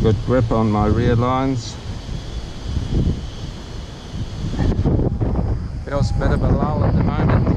Good grip on my rear lines. Feels a bit of a lull at the moment.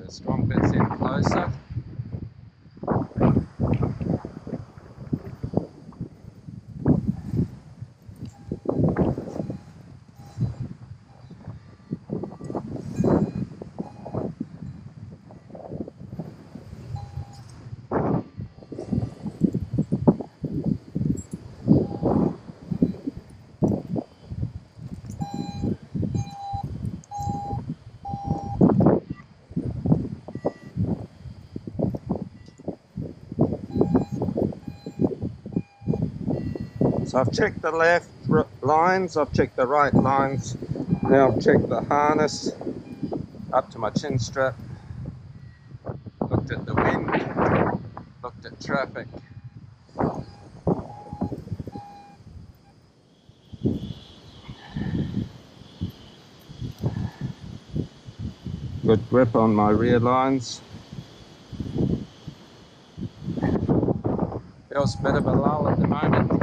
Strong bits in closer. So I've checked the left lines, I've checked the right lines, now I've checked the harness up to my chin strap, looked at the wind, looked at traffic. Good grip on my rear lines. Feels a bit of a lull at the moment.